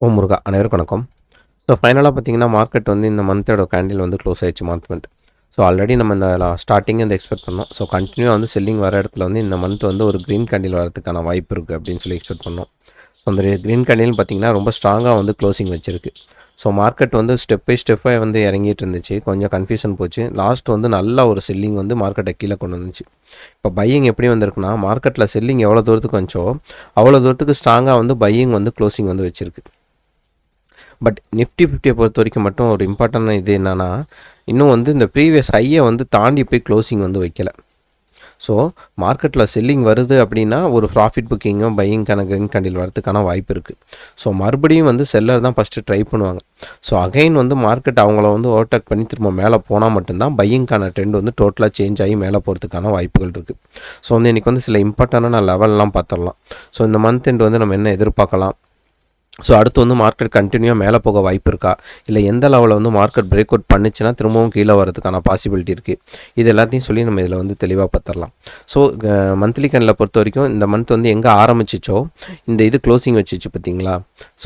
ஓம் முருகா அனைவருக்கும் வணக்கம். ஸோ ஃபைனலாக பார்த்தீங்கன்னா மார்க்கெட் வந்து இந்த மந்தோட கேண்டில் வந்து க்ளோஸ் ஆயிடுச்சு மந்த். ஸோ ஆல்ரெடி நம்ம இந்த ஸ்டார்டிங்கே வந்து எக்ஸ்பெக்ட் பண்ணோம். ஸோ கண்டினியூ வந்து செல்லிங் வர இடத்துல வந்து இந்த மந்த் வந்து ஒரு க்ரீன் கேண்டில் வரதுக்கான வாய்ப்பு இருக்குது அப்படின்னு சொல்லி எக்ஸ்பெக்ட் பண்ணோம். ஸோ அந்த க்ரீன் கேண்டில்னு பார்த்தீங்கன்னா ரொம்ப ஸ்ட்ராங்காக வந்து க்ளோசிங் வச்சிருக்கு. ஸோ மார்க்கெட் வந்து ஸ்டெப் பை ஸ்டெப்பாக வந்து இறங்கிட்டு இருந்துச்சு. கொஞ்சம் கன்ஃபியூஷன் போச்சு. லாஸ்ட் வந்து நல்ல ஒரு செல்லிங் வந்து மார்க்கெட்டை கீழே கொண்டு வந்துச்சு. இப்போ பையிங் எப்படி வந்திருக்குன்னா மார்க்கெட்டில் செல்லிங் எவ்வளோ தூரத்துக்கு வந்துச்சோ அவ்வளோ தூரத்துக்கு ஸ்ட்ராங்காக வந்து பையிங் வந்து க்ளோசிங் வந்து வச்சிருக்கு. பட் நிஃப்டி 50 பொறுத்த வரைக்கும் மட்டும் ஒரு இம்பார்ட்டன்டான இது என்னென்னா இன்னும் வந்து இந்த ப்ரீவியஸ் ஹையை வந்து தாண்டி போய் க்ளோசிங் வந்து வைக்கலை. ஸோ மார்க்கெட்டில் செல்லிங் வருது அப்படின்னா ஒரு ப்ராஃபிட் புக்கிங்கும் பையிங்கான கிரீன் கேண்டில் வரதுக்கான வாய்ப்பு இருக்குது. ஸோ மறுபடியும் வந்து செல்லர் தான் ஃபஸ்ட்டு ட்ரை பண்ணுவாங்க. ஸோ அகைன் வந்து மார்க்கெட் அவங்கள வந்து ஓவர்டேக் பண்ணி திரும்ப மேலே போனால் மட்டும்தான் பையிங்கான ட்ரெண்ட் வந்து டோட்டலாக சேஞ்ச் ஆகி மேலே போகிறதுக்கான வாய்ப்புகள் இருக்குது. ஸோ வந்து இன்றைக்கி வந்து சில இம்பார்ட்டண்டான லெவல்லாம் பார்த்துடலாம். ஸோ இந்த மந்த் எண்ட் வந்து நம்ம என்ன எதிர்பார்க்கலாம், ஸோ அடுத்து வந்து மார்க்கெட் கண்டினியூவாக மேலே போக வாய்ப்பு இருக்கா, இல்லை எந்த லெவலில் வந்து மார்க்கெட் பிரேக் அவுட் பண்ணிச்சுன்னா திரும்பவும் கீழே வரதுக்கான பாசிபிலிட்டி இருக்குது, இது எல்லாத்தையும் சொல்லி நம்ம இதில் வந்து தெளிவாக பார்த்துடலாம். ஸோ மந்த்லி கேண்டில் பொறுத்த வரைக்கும் இந்த மந்த் வந்து எங்கே ஆரம்பிச்சிச்சோ இந்த இது க்ளோசிங் வச்சிச்சு பார்த்தீங்களா.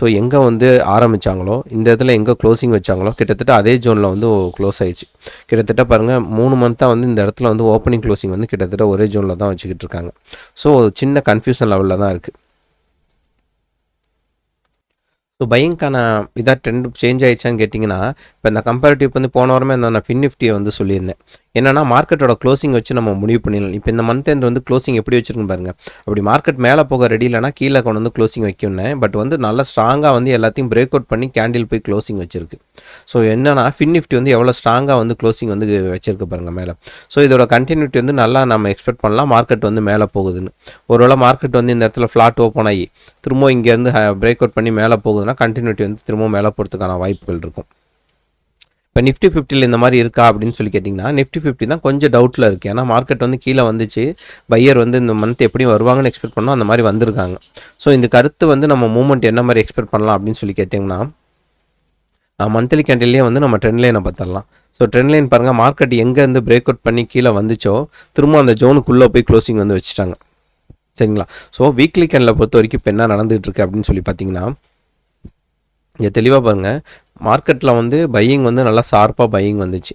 ஸோ எங்கே வந்து ஆரம்பித்தாங்களோ இந்த இதில் எங்கே க்ளோசிங் வச்சாங்களோ கிட்டத்தட்ட அதே ஜோனில் வந்து க்ளோஸ் ஆயிடுச்சு. கிட்டத்தட்ட பாருங்கள் 3 மந்த்தாக வந்து இந்த இடத்துல வந்து ஓப்பனிங் க்ளோசிங் வந்து கிட்டத்தட்ட ஒரே ஜோனில் தான் வச்சுக்கிட்டு இருக்காங்க. ஸோ சின்ன கன்ஃபியூஷன் லெவலில் தான் இருக்குது. ஸோ பையிங்கான இதாக ட்ரெண்ட் சேஞ்ச் ஆகிடுச்சான்னு கேட்டிங்கன்னா இப்போ இந்த கம்பேரிட்டிவ் வந்து போன வாரமே நான் ஃபின் நிஃப்டியை வந்து சொல்லியிருந்தேன். என்னென்னா மார்க்கெட்டோட க்ளோசிங் வச்சு நம்ம முடிவு பண்ணிடலாம். இப்போ இந்த மந்த் எண்ட் வந்து க்ளோசிங் எப்படி வச்சுருக்குன்னு பாருங்கள். அப்படி மார்க்கெட் மேலே போக ரெடி இல்லைனா கீழே கொண்டு வந்து க்ளோசிங் வைக்கணும். பட் வந்து நல்லா ஸ்ட்ராங்காக வந்து எல்லாத்தையும் பிரேக் அவுட் பண்ணி கேண்டில் போய் க்ளோசிங் வச்சிருக்கு. ஸோ என்னென்னா ஃபின் நிஃப்டி வந்து எவ்வளோ ஸ்ட்ராங்காக வந்து க்ளோசிங் வந்து வச்சிருக்கு பாருங்கள் மேலே. ஸோ இதோட கண்டினியூட்டி வந்து நல்லா நம்ம எக்ஸ்பெக்ட் பண்ணலாம் மார்க்கெட் வந்து மேலே போகுதுன்னு. ஒருவேளை மார்க்கெட் வந்து இந்த இடத்துல ஃப்ளாட் ஓப்பன் ஆகி திரும்ப இங்கேருந்து பிரேக் அவுட் பண்ணி மேலே போகுதுன்னா கண்டினியூட்டி வந்து திரும்ப மேலே போகிறதுக்கான வாய்ப்புகள் இருக்கும். இப்போ நிஃப்டி 50 இந்த மாதிரி இருக்கா அப்படின்னு சொல்லி கேட்டிங்கன்னா நிஃப்டி 50 தான் கொஞ்சம் டவுட்டில் இருக்குது. ஏன்னா மார்க்கெட் வந்து கீழே வந்துச்சு, பையர் வந்து இந்த மந்த் எப்படி வருவாங்கன்னு எக்ஸ்பெக்ட் பண்ணோம், அந்த மாதிரி வந்திருக்காங்க. ஸோ இந்த கருத்து வந்து நம்ம மூவ்மெண்ட் என்ன மாதிரி எக்ஸ்பெக்ட் பண்ணலாம் அப்படின்னு சொல்லி கேட்டிங்கன்னா மந்த்லி கேண்டில்லே வந்து நம்ம ட்ரெண்ட் லைனை பார்த்துடலாம். ஸோ ட்ரெண்ட் லைன் பாருங்கள், மார்க்கெட் எங்கேருந்து பிரேக் அவுட் பண்ணி கீழே வந்துச்சோ திரும்ப அந்த ஜோனுக்குள்ளே போய் க்ளோசிங் வந்து வச்சுட்டாங்க. சரிங்களா. ஸோ வீக்லி கேண்டில் பொறுத்த வரைக்கும் இப்போ என்ன நடந்துகிட்டு இருக்கு அப்படின்னு சொல்லி பார்த்தீங்கன்னா இங்கே தெளிவாக பாருங்கள், மார்க்கெட்டில் வந்து பையிங் வந்து நல்லா ஷார்ப்பாக பையிங் வந்துச்சு.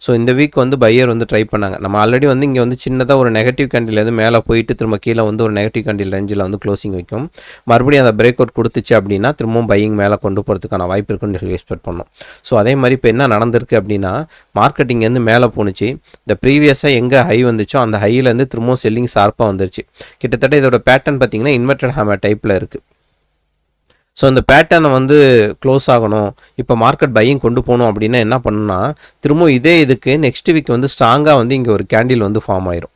ஸோ இந்த வீக் வந்து பையர் வந்து ட்ரை பண்ணாங்க. நம்ம ஆல்ரெடி வந்து இங்கே வந்து சின்னதாக ஒரு நெகட்டிவ் கேண்டில் வந்து மேலே போயிட்டு திரும்ப கீழே வந்து ஒரு நெகட்டிவ் கேண்டில் ரேஞ்சில் வந்து க்ளோசிங் வைக்கும். மறுபடியும் அதை பிரேக் அவுட் கொடுத்துச்சு அப்படின்னா திரும்பவும் பையிங் மேலே கொண்டு போகிறதுக்கான வாய்ப்பு இருக்குன்னு சொல்லி எக்ஸ்பெக்ட் பண்ணோம். ஸோ அதே மாதிரி இப்போ என்ன நடந்திருக்கு அப்படின்னா மார்க்கெட் இங்கேருந்து மேலே போணுச்சு, இந்த ப்ரீவியஸாக எங்கே ஹை வந்துச்சோ அந்த ஹையிலேருந்து திரும்பவும் செல்லிங் ஷார்ப்பாக வந்துருச்சு. கிட்டத்தட்ட இதோட பேட்டர்ன் பார்த்திங்கன்னா இன்வெர்டட் ஹேமர் டைப்பில் இருக்குது. ஸோ இந்த பேட்டர்னை வந்து க்ளோஸ் ஆகணும், இப்போ மார்க்கெட் பையிங் கொண்டு போகணும் அப்படின்னா என்ன பண்ணுன்னா திரும்ப இதே இதுக்கு நெக்ஸ்ட் வீக் வந்து ஸ்ட்ராங்காக வந்து இங்கே ஒரு கேண்டில் வந்து ஃபார்ம் ஆயிரும்.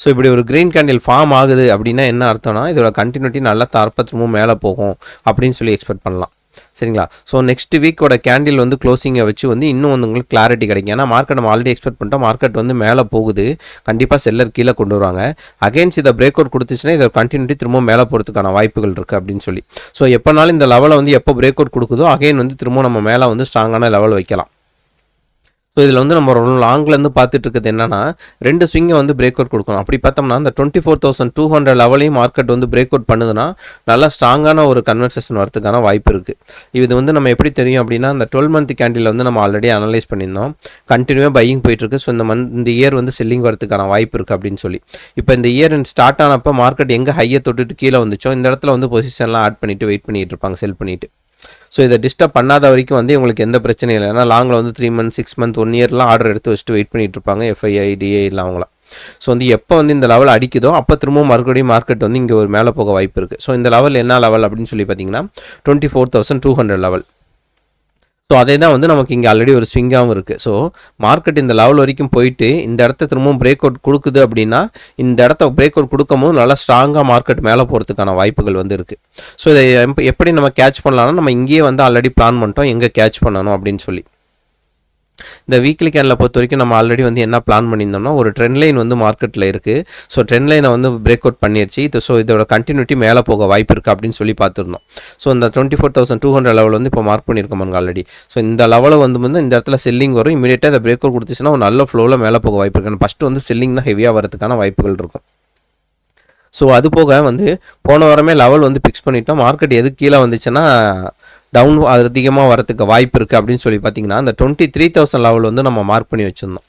ஸோ இப்படி ஒரு க்ரீன் கேண்டில் ஃபார்ம் ஆகுது அப்படின்னா என்ன அர்த்தம்னா இதோட கண்டினியூட்டி நல்லா தரப்ப திரும்பவும் மேலே போகும் அப்படின்னு சொல்லி எக்ஸ்பெக்ட் பண்ணலாம். சரிங்களா. ஸோ நெக்ஸ்ட் வீக்கோட கேண்டில் வந்து க்ளோசிங்கை வச்சு வந்து இன்னும் வந்து உங்களுக்கு கிளாரிட்டி கிடைக்கும். ஏன்னா மார்க்கெட் நம்ம ஆல்ரெடி எக்ஸ்பெக்ட் பண்ணிட்டோம் மார்க்கெட் வந்து மேலே போகுது, கண்டிப்பாக செல்லர் கீழே கொண்டு வருவாங்க. அகைன்ஸ் இதை பிரேக் அவுட் கொடுத்துச்சுன்னா இதோட கண்டினியூட்டி திரும்ப மேலே போகிறதுக்கான வாய்ப்புகள் இருக்குது அப்படின்னு சொல்லி. ஸோ எப்போனாலும் இந்த லெவலை வந்து எப்போ பிரேக் அவுட் கொடுக்குதோ அகைன் வந்து திரும்ப நம்ம மேலே வந்து ஸ்ட்ராங்கான லெவல் வைக்கலாம். ஸோ இதில் வந்து நம்ம ஒரு லாங்லேருந்து பார்த்துட்டு இருக்கிறது என்னன்னா 2 ஸ்விங்கை வந்து பிரேக் அவுட் கொடுக்கணும். அப்படி பார்த்தோம்னா இந்த 24,200 லெவலையும் மார்க்கெட் வந்து பிரேக் அவுட் பண்ணுதுன்னா நல்லா ஸ்ட்ராங்கான ஒரு கன்வர்சேஷன் வரதுக்கான வாய்ப்பு இருக்குது. இது வந்து நம்ம எப்படி தெரியும் அப்படின்னா இந்த 12 மந்த் கேண்டில் வந்து நம்ம ஆல்ரெடி அனலைஸ் பண்ணியிருந்தோம். கண்டினியூவாக பையிங் போயிட்டுருக்கு. ஸோ இந்த இயர் வந்து செல்லிங் வரதுக்கான வாய்ப்பு இருக்குது அப்படின்னு சொல்லி. இப்போ இந்த இயர் ஸ்டார்ட் ஆனப்போ மார்க்கெட் எங்கே ஹையை தொட்டுட்டு கீழே வந்துச்சோ இந்த இடத்துல வந்து பொசிஷன்லாம் ஆட் பண்ணிவிட்டு வெயிட் பண்ணிகிட்டு இருப்பாங்க, செல் பண்ணிவிட்டு. ஸோ இதை டிஸ்டர்ப் பண்ணாத வரைக்கும் வந்து உங்களுக்கு எந்த பிரச்சனையும் இல்லை. ஏன்னா லாங்கில் வந்து 3 மந்த் 6 மந்த் 1 இயர்லாம் ஆர்டர் எடுத்து வச்சுட்டு வெயிட் பண்ணிட்டு இருப்பாங்க FII DA இல்லை அவங்களாம். ஸோ வந்து எப்போ வந்து இந்த லெவல் அடிக்குதோ அப்போ திரும்பவும் மறுபடியும் மார்க்கெட் வந்து இங்கே ஒரு மேலே போக வாய்ப்பு இருக்குது. ஸோ இந்த லெவல் என்ன லெவல் அப்படின்னு சொல்லி பார்த்தீங்கன்னா 24,200 லெவல். ஸோ அதே தான் வந்து நமக்கு இங்கே ஆல்ரெடி ஒரு ஸ்விங்காகவும் இருக்குது. ஸோ மார்க்கெட் இந்த லெவல் வரைக்கும் போயிட்டு இந்த இடத்த திரும்பவும் பிரேக் அவுட் கொடுக்குது அப்படின்னா இந்த இடத்த பிரேக் அவுட் கொடுக்கும்போது நல்லா ஸ்ட்ராங்காக மார்க்கெட் மேலே போகிறதுக்கான வாய்ப்புகள் வந்து இருக்குது. ஸோ இதை எப்படி நம்ம கேட்ச் பண்ணலாம்னா நம்ம இங்கேயே வந்து ஆல்ரெடி பிளான் பண்ணிட்டோம் எங்கே கேட்ச் பண்ணணும் அப்படின்னு சொல்லி. இந்த வீக்லி கேனில் பொறுத்த வரைக்கும் நம்ம ஆல்ரெடி வந்து என்ன பிளான் பண்ணியிருந்தோம்னா ஒரு ட்ரெண்ட் லைன் வந்து மார்க்கெட்டில் இருக்குது. ஸோ ட்ரெண்ட் லைனை வந்து பிரேக் அவுட் பண்ணிடுச்சு. ஸோ இதோட கண்டினியூட்டி மேலே போக வாய்ப்பு இருக்குது அப்படின்னு சொல்லி பார்த்துருந்தோம். ஸோ இந்த 24,200 லெவல் வந்து இப்போ மார்க் பண்ணியிருக்கோம் பாருங்க ஆல்ரெடி. ஸோ இந்த லெவலை வந்து இந்த இடத்துல செல்லிங் வரும், இமீடியட்டாக இந்த பிரேக் அவுட் கொடுத்துச்சுன்னா ஒரு நல்ல ஃப்ளோவில் மேலே போக வாய்ப்பு இருக்குது. ஃபஸ்ட்டு வந்து செல்லிங் தான் ஹெவியாக வரதுக்கான வாய்ப்புகள் இருக்கும். ஸோ அது போக வந்து போன வாரமே லெவல் வந்து ஃபிக்ஸ் பண்ணிட்டோம். மார்க்கெட் எது கீழே வந்துச்சுன்னா டவுன் அதிகமாக வரதுக்கு வாய்ப்பு இருக்குது அப்படின்னு சொல்லி பார்த்தீங்கன்னா அந்த 23,000 லெவல் வந்து நம்ம மார்க் பண்ணி வச்சுருந்தோம்.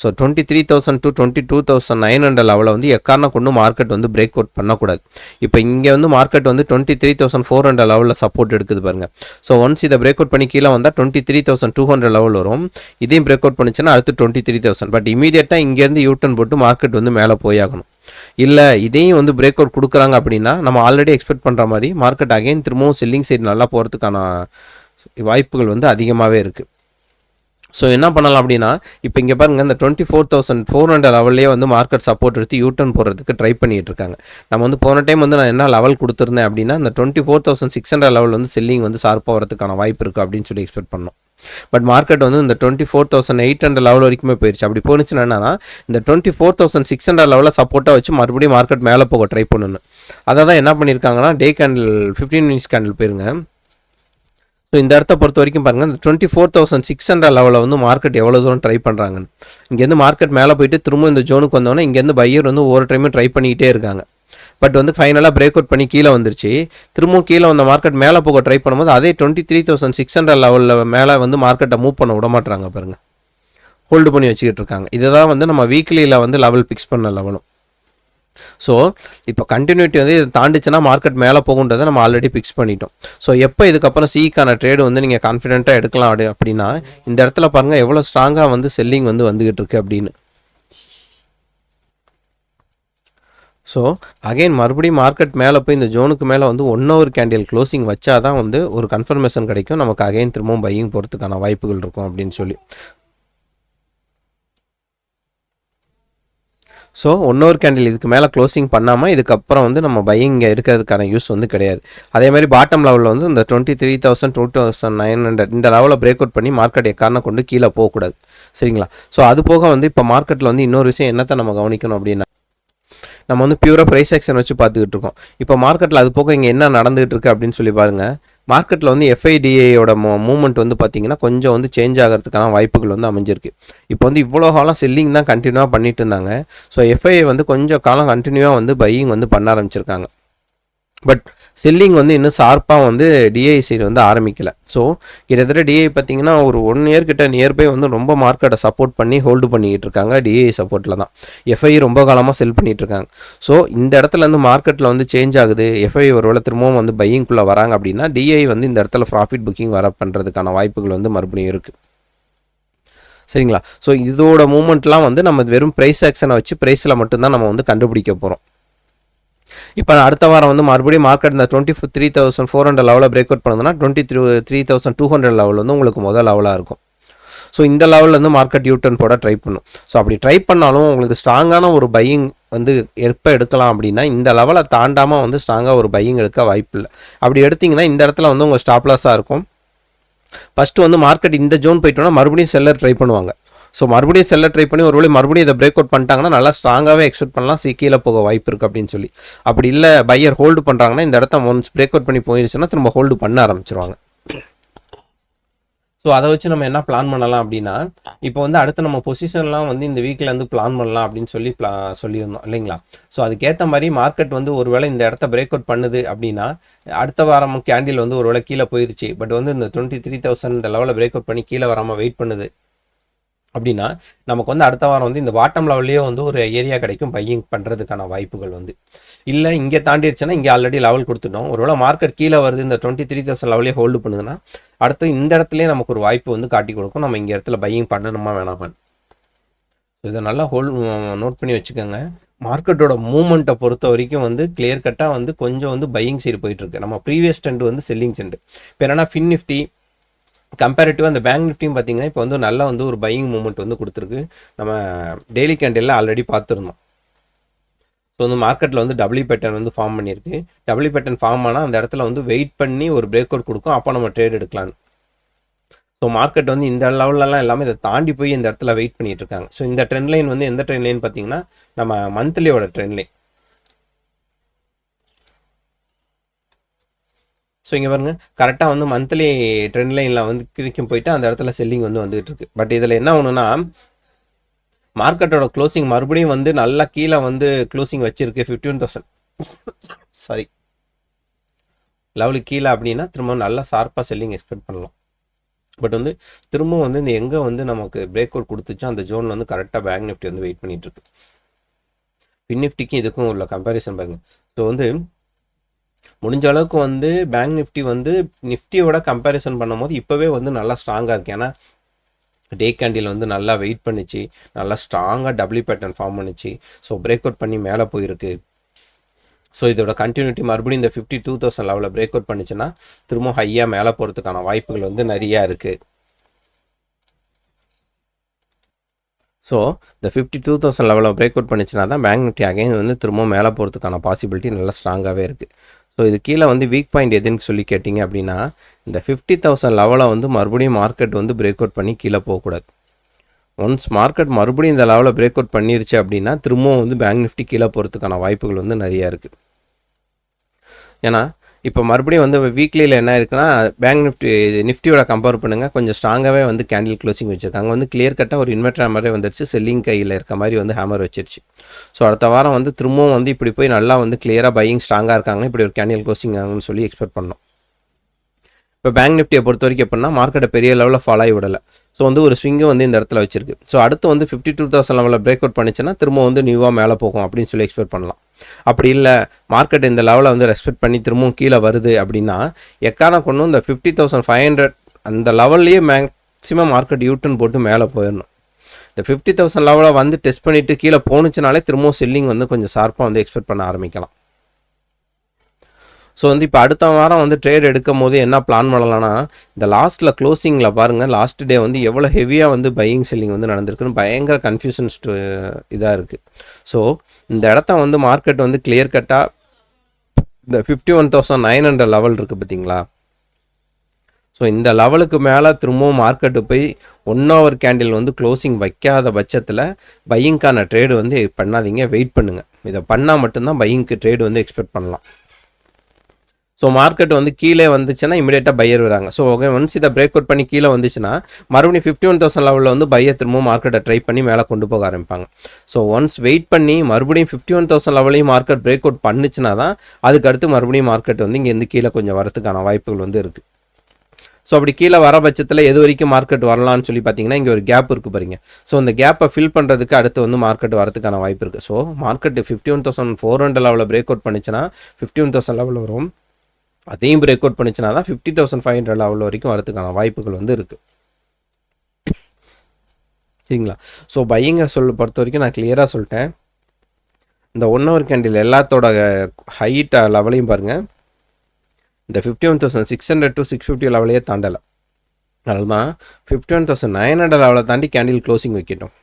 ஸோ 23,000 to 22,900 லெவலில் வந்து எக்காரணம் கொண்டு மார்க்கெட் வந்து பிரேக் அவுட் பண்ணக்கூடாது. இப்போ இங்கே வந்து மார்க்கெட் வந்து 23,400 லெவலில் சப்போர்ட் எடுக்குது பாருங்கள். ஸோ ஒன்ஸ் இதை பிரேக் அவுட் பண்ணி கீழே வந்தால் 23,200 லெவல் வரும். இதையும் பிரேக் அவுட் பண்ணிச்சுன்னா அடுத்து 23,000. பட் இமீடியட்டாக இங்கேருந்து யூட்டன் போட்டு மார்க்கெட் வந்து மேலே போயாகணும். இல்லை இதையும் வந்து பிரேக் அவுட் கொடுக்குறாங்க அப்படின்னா நம்ம ஆல்ரெடி எக்ஸ்பெக்ட் பண்ணுற மாதிரி மார்க்கெட் அகைன் திரும்பவும் செல்லிங் சைடு நல்லா போகிறதுக்கான வாய்ப்புகள் வந்து அதிகமாகவே இருக்குது. ஸோ என்ன பண்ணலாம் அப்படின்னா இப்போ இங்கே பாருங்கள் இந்த 24,400 லெவல்லே வந்து மார்க்கெட் சப்போர்ட் எடுத்து யூட்டர்ன் போடுறதுக்கு ட்ரை பண்ணிகிட்டு இருக்காங்க. நம்ம வந்து போன டைம் வந்து நான் என்ன லெவல் கொடுத்துருந்தேன் அப்படின்னா இந்த 24,600 லெவல் வந்து செல்லிங் வந்து ஷார்ப்பாக வரதுக்கான வாய்ப்பு இருக்குது அப்படின்னு சொல்லி எக்ஸ்பெக்ட் பண்ணோம். பட் மார்க்கெட் வந்து இந்த 24,800 லெவல் வரைக்குமே போயிடுச்சு. அப்படி போணுச்சுன்னா என்னன்னா இந்த 24,600 லெவலில் சப்போர்ட்டாக வச்சு மறுபடியும் மார்க்கெட் மேலே போக ட்ரை பண்ணணும். அதை தான் என்ன பண்ணியிருக்காங்கன்னா டே கேண்டில் 15 மினிட்ஸ் கேண்டில் போயிருங்க. ஸோ இந்த இடத்த பொறுத்த வரைக்கும் பாருங்கள் இந்த 24,600 லெவலில் வந்து மார்க்கெட் எவ்வளோ தூரம் ட்ரை பண்ணுறாங்கன்னு. இங்கேருந்து மார்க்கெட் மேலே போயிட்டு திரும்ப இந்த ஜோனுக்கு வந்தோன்னே இங்கேருந்து பையர் வந்து ஒவ்வொரு டைமும் ட்ரை பண்ணிக்கிட்டே இருக்காங்க. பட் வந்து ஃபைனலாக பிரேக் அவுட் பண்ணி கீழே வந்துருச்சு. திரும்பவும் கீழே வந்த மார்க்கெட் மேலே போக ட்ரை பண்ணும்போது அதே 23,600 லெவலில் மேலே வந்து மார்க்கெட்டை மூவ் பண்ண விட மாட்டுறாங்க பாருங்கள். ஹோல்டு பண்ணி வச்சுக்கிட்டு இருக்காங்க. இதுதான் வந்து நம்ம வீக்லியில் வந்து லெவல் ஃபிக்ஸ் பண்ண லெவலும். ஸோ இப்போ கண்டினியூட்டி வந்து இதை தாண்டிச்சுன்னா மார்க்கெட் மேலே போகுன்றதை நம்ம ஆல்ரெடி ஃபிக்ஸ் பண்ணிட்டோம். ஸோ எப்போ இதுக்கப்புறம் சிக்கான ட்ரேடு வந்து நீங்கள் கான்ஃபிடென்ட்டாக எடுக்கலாம் அப்படின்னா இந்த இடத்துல பாருங்கள் எவ்வளோ ஸ்ட்ராங்காக வந்து செல்லிங் வந்து வந்துக்கிட்டு இருக்கு அப்படின்னு. ஸோ அகைன் மறுபடியும் மார்க்கெட் மேலே போய் இந்த ஜோனுக்கு மேலே வந்து 1 hour கேண்டில் க்ளோசிங் வச்சா தான் வந்து ஒரு கன்ஃபர்மேஷன் கிடைக்கும், நமக்கு அகைன் திரும்பவும் பையிங் போகிறதுக்கான வாய்ப்புகள் இருக்கும் அப்படின்னு சொல்லி. ஸோ 1 hour கேண்டில் இதுக்கு மேலே க்ளோசிங் பண்ணாமல் இதுக்கப்புறம் வந்து நம்ம பையிங் எடுக்கிறதுக்கான யூஸ் வந்து கிடையாது. அதே மாதிரி பாட்டம் லெவலில் வந்து இந்த 23,000 2,900 இந்த லெவலில் பிரேக் அவுட் பண்ணி மார்க்கெட் எக்காரணம் கொண்டு கீழே போகக்கூடாது. சரிங்களா? ஸோ அது போக வந்து இப்போ மார்க்கெட்டில் வந்து இன்னொரு விஷயம் என்னத்தை நம்ம கவனிக்கணும் அப்படின்னா நம்ம வந்து பியூராக ப்ரைஸ் ஆக்ஷன் வச்சு பார்த்துக்கிட்டு இருக்கோம். இப்போ மார்க்கெட்டில் அது போக இங்கே என்ன நடந்துகிட்டு இருக்குது அப்படின்னு சொல்லி பாருங்கள். மார்க்கெட்டில் வந்து எஃப்ஐடிஏயோட மூவ்மெண்ட் வந்து பார்த்திங்கன்னா கொஞ்சம் வந்து சேஞ்ச் ஆகிறதுக்கான வாய்ப்புகள் வந்து அமைஞ்சிருக்கு. இப்போ வந்து இவ்வளோ காலம் செல்லிங் தான் கண்டினியூவாக பண்ணிட்டு இருந்தாங்க. ஸோ எஃப்ஐஏ வந்து கொஞ்சம் காலம் கண்டினியூவாக வந்து பையிங் வந்து பண்ண ஆரம்பிச்சிருக்காங்க. பட் செல்லிங் வந்து இன்னும் ஷார்ப்பாக வந்து டிஐ சைடு வந்து ஆரம்பிக்கலை. ஸோ கிட்டத்தட்ட டிஐ பார்த்திங்கன்னா ஒரு 1 year கிட்ட நியர்பை வந்து ரொம்ப மார்க்கெட்டை சப்போர்ட் பண்ணி ஹோல்டு பண்ணிக்கிட்டு இருக்காங்க. டிஐ சப்போர்ட்டில் தான் எஃப்ஐ ரொம்ப காலமாக செல் பண்ணிகிட்டு இருக்காங்க. ஸோ இந்த இடத்துல வந்து மார்க்கெட்டில் வந்து சேஞ்ச் ஆகுது, எஃப்ஐ ஒரு வேளை திரும்பவும் வந்து பையிங்குள்ளே வராங்க அப்படின்னா டிஐ வந்து இந்த இடத்துல ப்ராஃபிட் புக்கிங் வர பண்ணுறதுக்கான வாய்ப்புகள் வந்து மறுபடியும் இருக்குது. சரிங்களா? ஸோ இதோட மூமெண்ட்லாம் வந்து நம்ம வெறும் ப்ரைஸ் ஆக்ஷனை வச்சு ப்ரைஸில் மட்டும்தான் நம்ம வந்து கண்டுபிடிக்க போகிறோம். இப்போ அடுத்த வாரம் வந்து மறுபடியும் மார்க்கெட் இந்த 23,400 லெவலில் பிரேக் அவுட் பண்ணுதுன்னா 23,200 லெவல் வந்து உங்களுக்கு முதல் லெவலாக இருக்கும். ஸோ இந்த லெவலில் வந்து மார்க்கெட் யூட்டர்ன் போட ட்ரை பண்ணும். ஸோ அப்படி ட்ரை பண்ணாலும் உங்களுக்கு ஸ்ட்ராங்கான ஒரு பையிங் வந்து எப்போ எடுக்கலாம் அப்படின்னா இந்த லெவலை தாண்டாமல் வந்து ஸ்ட்ராங்காக ஒரு பையிங் எடுக்க வாய்ப்பு இல்லை. அப்படி எடுத்திங்கன்னா இந்த இடத்துல வந்து உங்கள் ஸ்டாப் லாஸாக இருக்கும். ஃபஸ்ட்டு வந்து மார்க்கெட் இந்த ஜோன் போயிட்டோன்னா மறுபடியும் செல்லர் ட்ரை பண்ணுவாங்க. ஸோ மறுபடியும் செல்ல ட்ரை பண்ணி ஒருவேளை மறுபடியும் இதை பிரேக் அவுட் பண்ணிட்டாங்கன்னா நல்லா ஸ்ட்ராங்காகவே எக்ஸ்பெக்ட் பண்ணலாம் கீழே போக வாய்ப்பு இருக்குது அப்படின்னு சொல்லி. அப்படி இல்லை பையர் ஹோல்டு பண்ணுறாங்கன்னா இந்த இடத்த ஒன்ஸ் பிரேக் அவுட் பண்ணி போயிடுச்சுன்னா திரும்ப ஹோல்டு பண்ண ஆரம்பிச்சிருவாங்க. ஸோ அதை வச்சு நம்ம என்ன பிளான் பண்ணலாம் அப்படின்னா இப்போ வந்து அடுத்து நம்ம பொசிஷன்லாம் வந்து இந்த வீக்கில் வந்து பிளான் பண்ணலாம் அப்படின்னு சொல்லி சொல்லியிருந்தோம் இல்லைங்களா? ஸோ அதுக்கேற்ற மாதிரி மார்க்கெட் வந்து ஒருவேளை இந்த இடத்த பிரேக் அவுட் பண்ணுது அப்படின்னா அடுத்த வாரம் கேண்டில் வந்து ஒருவேளை கீழே போயிடுச்சு, பட் வந்து இந்த 23,000 இந்த லெவலில் பிரேக் அவுட் பண்ணி கீழே வராமல் வெயிட் பண்ணுது அப்படின்னா நமக்கு வந்து அடுத்த வாரம் வந்து இந்த பாட்டம் லெவல்லையே வந்து ஒரு ஏரியா கிடைக்கும் பையிங் பண்ணுறதுக்கான வாய்ப்புகள் வந்து. இல்லை இங்கே தாண்டிடுச்சுன்னா இங்கே ஆல்ரெடி லெவல் கொடுத்துட்டோம், ஒருவேளை மார்க்கெட் கீழே வருது இந்த 23,000 லெவலே ஹோல்டு பண்ணுதுன்னா அடுத்து இந்த இடத்துலேயே நமக்கு ஒரு வாய்ப்பு வந்து காட்டி கொடுக்கும். நம்ம இங்கே இடத்துல பையிங் பண்ணணுமா வேணாமா? ஸோ இதை நல்லா நோட் பண்ணி வச்சுக்கோங்க. மார்க்கெட்டோட மூவ்மெண்ட்டை பொறுத்த வரைக்கும் வந்து கிளியர் கட்டாக வந்து கொஞ்சம் வந்து பையிங் சைடு போயிட்டுருக்கு. நம்ம ப்ரீவியஸ் ட்ரெண்ட் வந்து செல்லிங் ட்ரெண்ட். இப்போ என்னென்னா ஃபின் நிஃப்டி கம்பேரிட்டிவாக அந்த பேங்க் நிஃப்டியும் பார்த்திங்கன்னா இப்போ வந்து நல்லா வந்து ஒரு பையிங் மூமெண்ட் வந்து கொடுத்துருக்கு. நம்ம டெய்லி கேண்டில் ஆல்ரெடி பார்த்துருந்தோம். ஸோ வந்து மார்க்கெட்டில் வந்து டபிள்யூ பேட்டர்ன் வந்து ஃபார்ம் பண்ணியிருக்கு. டபிள்யூ பேட்டர்ன் ஃபார்ம் ஆனால் அந்த இடத்துல வந்து வெயிட் பண்ணி ஒரு பிரேக் அவுட் கொடுக்கும், அப்போ நம்ம ட்ரேட் எடுக்கலான்னு. ஸோ மார்க்கெட் வந்து இந்த லெவலெலாம் எல்லாமே இதை தாண்டி போய் இந்த இடத்துல வெயிட் பண்ணிகிட்டு இருக்காங்க. ஸோ இந்த ட்ரெண்ட் லைன் வந்து எந்த ட்ரெண்ட் லைன் பார்த்திங்கன்னா நம்ம மந்த்லியோட ட்ரெண்ட் லைன். ஸோ இங்கே பாருங்க கரெக்டாக வந்து மந்த்லி ட்ரெண்ட் லைனில் வந்து கிழிக்கும் போயிட்டு அந்த இடத்துல செல்லிங் வந்து வந்துகிட்டு இருக்கு. பட் இதில் என்ன ஒன்றுனா மார்க்கெட்டோட க்ளோசிங் மறுபடியும் வந்து நல்லா கீழே வந்து க்ளோசிங் வச்சிருக்கு 15,000 சாரி லெவலுக்கு கீழே அப்படின்னா திரும்ப நல்லா ஷார்ப்பாக செல்லிங் எக்ஸ்பெக்ட் பண்ணலாம். பட் வந்து திரும்பவும் வந்து இந்த எங்கே வந்து நமக்கு பிரேக் அவுட் கொடுத்துச்சோ அந்த ஜோனில் வந்து கரெக்டாக பேங்க் நிஃப்டி வந்து வெயிட் பண்ணிகிட்ருக்கு. ஃபின் நிஃப்டிக்கும் இதுக்கும் உள்ள கம்பேரிசன் பாருங்கள். ஸோ வந்து முடிஞ்ச அளவுக்கு வந்து பேங்க் நிஃப்டி வந்து நிஃப்டியோட கம்பேரிசன் பண்ணும்போது இப்போவே வந்து நல்லா ஸ்ட்ராங்காக இருக்குது. ஏன்னா டே கேண்டில் வந்து நல்லா வெயிட் பண்ணிச்சு, நல்லா ஸ்ட்ராங்காக டபிள்யூ பேட்டர்ன் ஃபார்ம் பண்ணிச்சு. ஸோ பிரேக் அவுட் பண்ணி மேலே போயிருக்கு. ஸோ இதோட கண்டினியூட்டி மறுபடியும் இந்த 52,000 லெவலில் பிரேக் அவுட் பண்ணிச்சுன்னா திரும்ப ஹையாக மேலே போகிறதுக்கான வாய்ப்புகள் வந்து நிறையா இருக்குது. ஸோ இந்த 52,000 லெவலில் பிரேக் அவுட் பண்ணிச்சுன்னா தான் பேங்க் நிஃப்டி அகைன் வந்து திரும்ப மேலே போகிறதுக்கான பாசிபிலிட்டி நல்லா ஸ்ட்ராங்காகவே இருக்குது. ஸோ இது கீழே வந்து வீக் பாயிண்ட் எதுன்னு சொல்லி கேட்டிங்க அப்படின்னா இந்த 50,000 லெவலை வந்து மறுபடியும் மார்க்கெட் வந்து பிரேக் அவுட் பண்ணி கீழே போகக்கூடாது. ஒன்ஸ் மார்க்கெட் மறுபடியும் இந்த லெவலில் பிரேக் அவுட் பண்ணிருச்சு அப்படின்னா திரும்பவும் வந்து பேங்க் நிஃப்டி கீழே போகிறதுக்கான வாய்ப்புகள் வந்து நிறையா இருக்குது. ஏன்னா இப்போ மறுபடியும் வந்து வீக்லியில் என்ன இருக்குன்னா பேங்க் நிஃப்டியோட கம்பேர் பண்ணுங்கள் கொஞ்சம் ஸ்ட்ராங்காகவே வந்து கேண்டில் க்ளோசிங் வச்சுருக்காங்க. வந்து கிளியர் கட்டாக ஒரு இன்வெர்டர் ஹேமரே வந்துருச்சு, செல்லிங் கையில் இருக்க மாதிரி வந்து ஹேமர் வச்சிருச்சு. ஸோ அடுத்த வாரம் வந்து திரும்பவும் வந்து இப்படி போய் நல்லா வந்து கிளியராக பையிங் ஸ்ட்ராங்காக இருக்காங்க, இப்படி ஒரு கேண்டில் க்ளோசிங் ஆகும்னு சொல்லி எக்ஸ்பெக்ட் பண்ணோம். இப்போ பேங்க் நிஃப்டியை பொறுத்த வரைக்கும் எப்படின்னா மார்க்கெட்டை பெரிய லெவலில் ஃபாலோ ஆகி விடலை. ஸோ வந்து ஒரு ஸ்விங்கும் வந்து இந்த இடத்துல வச்சிருக்கு. ஸோ அடுத்து வந்து 52,000 லெவலில் பிரேக் அவுட் பண்ணிச்சுன்னா திரும்ப வந்து நியூவாக மேலே போகும் அப்படின்னு சொல்லி எக்ஸ்பெக்ட் பண்ணலாம். அப்படி இல்லை மார்க்கெட் இந்த லெவலில் வந்து ரெஸ்பெக்ட் பண்ணி திரும்பவும் கீழே வருது அப்படின்னா எக்கான கொண்டு இந்த 50,500 அந்த லெவல்லையே மேக்ஸிமம் மார்க்கெட் யூட்டன் போட்டு மேலே போயிடணும். இந்த 50,000 லெவலில் வந்து டெஸ்ட் பண்ணிவிட்டு கீழே போணுச்சுனாலே திரும்பவும் செல்லிங் வந்து கொஞ்சம் ஷார்ப்பாக வந்து எக்ஸ்பெக்ட் பண்ண ஆரம்பிக்கலாம். ஸோ வந்து இப்போ அடுத்த வாரம் வந்து ட்ரேட் எடுக்கும் போது என்ன பிளான் பண்ணலாம்னா இந்த லாஸ்ட்டில் க்ளோசிங்கில் பாருங்கள், லாஸ்ட் டே வந்து எவ்வளோ ஹெவியாக வந்து பையிங் செல்லிங் வந்து நடந்திருக்குன்னு பயங்கர கன்ஃபியூஷன்ஸ் இதாக இருக்குது. ஸோ இந்த இடத்த வந்து மார்க்கெட் வந்து கிளியர் கட்டாக இந்த 51,900 லெவல் இருக்குது பார்த்தீங்களா. ஸோ இந்த லெவலுக்கு மேலே திரும்பவும் மார்க்கெட்டு போய் 1 hour கேண்டில் வந்து க்ளோசிங் வைக்காத பட்சத்தில் பையிங்க்கான ட்ரேடு வந்து பண்ணாதீங்க, வெயிட் பண்ணுங்கள். இதை பண்ணால் மட்டும்தான் பையிங்க்கு ட்ரேடு வந்து எக்ஸ்பெக்ட் பண்ணலாம். ஸோ மார்க்கெட் வந்து கீழே வந்துச்சுன்னா இமீடியட்டாக பையர் வராங்க. ஸோ ஓகே ஒன்ஸ் இதை பிரேக் அவுட் பண்ணி கீழே வந்துச்சுன்னா மறுபடியும் 51,000 லெவலில் வந்து பையர் திரும்பவும் மார்க்கெட்டை ட்ரை பண்ணி மேலே கொண்டு போக ஆரம்பிப்பாங்க. ஸோ ஒன்ஸ் வெயிட் பண்ணி மறுபடியும் 51,000 லெவலையும் மார்க்கெட் பிரேக் அவுட் பண்ணிச்சுன்னா தான் அதுக்கடுத்து மறுபடியும் மார்க்கெட் வந்து இங்கேருந்து கீழே கொஞ்சம் வரதுக்கான வாய்ப்புகள் வந்து இருக்குது. ஸோ அப்படி கீழே வர பட்சத்தில் எது வரைக்கும் மார்க்கெட் வரலான்னு சொல்லி பார்த்தீங்கன்னா இங்கே ஒரு கேப் இருக்குது பாருங்க. ஸோ அந்த கேப்பை ஃபில் பண்ணுறதுக்கு அடுத்து வந்து மார்க்கெட் வரதுக்கான வாய்ப்பு இருக்குது. ஸோ மார்க்கெட் 51,400 லெவலில் பிரேக் அவுட் பண்ணிச்சுன்னா 51,000 லெவலில் வரும். அதையும் பிரேக் அவுட் பண்ணிச்சுன்னா தான் 50,500 லெவல் வரைக்கும் வரதுக்கான வாய்ப்புகள் வந்து இருக்குது. சரிங்களா. ஸோ பையிங்கை பொறுத்த வரைக்கும் நான் கிளியராக சொல்லிட்டேன். இந்த 1 hour கேண்டில் எல்லாத்தோட ஹைட் லெவலையும் பாருங்கள், இந்த 51,600 to 650 லெவலையே தாண்டலை. அதனால தான் 51,900 லெவலை தாண்டி கேண்டில் க்ளோசிங் வைக்கட்டும்.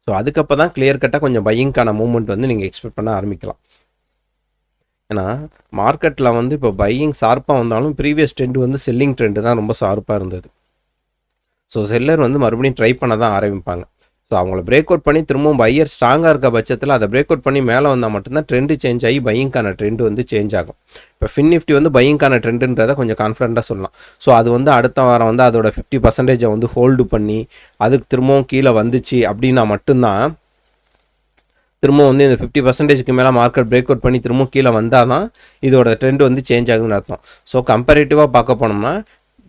ஸோ அதுக்கப்புறம் தான் கிளியர் கட்டாக கொஞ்சம் பையிங்க்கான மூவ்மெண்ட் வந்து நீங்கள் எக்ஸ்பெக்ட் பண்ண ஆரம்பிக்கலாம். ஏன்னா மார்க்கெட்டில் வந்து இப்போ பையிங் ஷார்ப்பாக வந்தாலும் ப்ரீவியஸ் ட்ரெண்டு வந்து செல்லிங் ட்ரெண்டு தான் ரொம்ப ஷார்ப்பாக இருந்தது. ஸோ செல்லர் வந்து மறுபடியும் ட்ரை பண்ண தான் ஆரம்பிப்பாங்க. ஸோ அவங்கள பிரேக் அவுட் பண்ணி திரும்பவும் பையர் ஸ்ட்ராங்காக இருக்க பட்சத்தில் அதை பிரேக் அவுட் பண்ணி மேலே வந்தால் மட்டும்தான் ட்ரெண்டு சேஞ்ச் ஆகி பையிங்க்கான ட்ரெண்டு வந்து சேஞ்ச் ஆகும். இப்போ ஃபின் நிஃப்டி வந்து பையிங்க்கான ட்ரெண்டுன்றதை கொஞ்சம் கான்ஃபிடண்ட்டாக சொல்லலாம். ஸோ அது வந்து அடுத்த வாரம் வந்து அதோட 50% வந்து ஹோல்டு பண்ணி அதுக்கு திரும்பவும் கீழே வந்துச்சு அப்படின்னா மட்டும்தான் திரும்ப வந்து இந்த 50%க்கு மேலே மார்க்கெட் பிரேக் அவுட் பண்ணி திரும்ப கீழே வந்தால் தான் இதோட ட்ரெண்ட் வந்து சேஞ்ச் ஆகுதுன்னு அர்த்தம். ஸோ கம்பேரிட்டிவாக பார்க்க போனோம்னா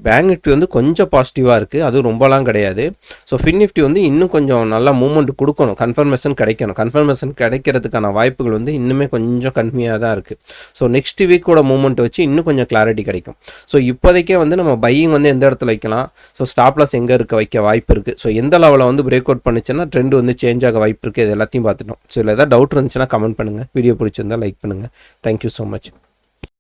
பேங்க் நிஃப்டி வந்து கொஞ்சம் பாசிட்டிவாக இருக்குது, அதுவும் ரொம்பலாம் கிடையாது. ஸோ ஃபின் நிஃப்டி வந்து இன்னும் கொஞ்சம் நல்லா மூவ்மெண்ட் கொடுக்கணும், கன்ஃபர்மேஷன் கிடைக்கணும். கன்ஃபர்மேஷன் கிடைக்கிறதுக்கான வாய்ப்புகள் வந்து இன்னுமே கொஞ்சம் கம்மியாக தான் இருக்குது. ஸோ நெக்ஸ்ட் வீக்கோட மூவ்மெண்ட் வச்சு இன்னும் கொஞ்சம் கிளாரிட்டி கிடைக்கும். ஸோ இப்போதைக்கே வந்து நம்ம பையிங் வந்து எந்த இடத்துல வைக்கலாம், ஸோ ஸ்டாப் லாஸ் எங்கே வைக்க வாய்ப்பு இருக்குது, ஸோ எந்த லெவலில் வந்து பிரேக் அவுட் பண்ணிச்சுன்னா ட்ரெண்ட் வந்து சேஞ்ச் ஆக வாய்ப்பு இருக்குது, இது எல்லாத்தையும் பார்த்துட்டோம். ஸோ இதில் ஏதாவது டவுட் இருந்துச்சுன்னா கமெண்ட் பண்ணுங்கள். வீடியோ பிடிச்சிருந்தால் லைக் பண்ணுங்கள். Thank you so much.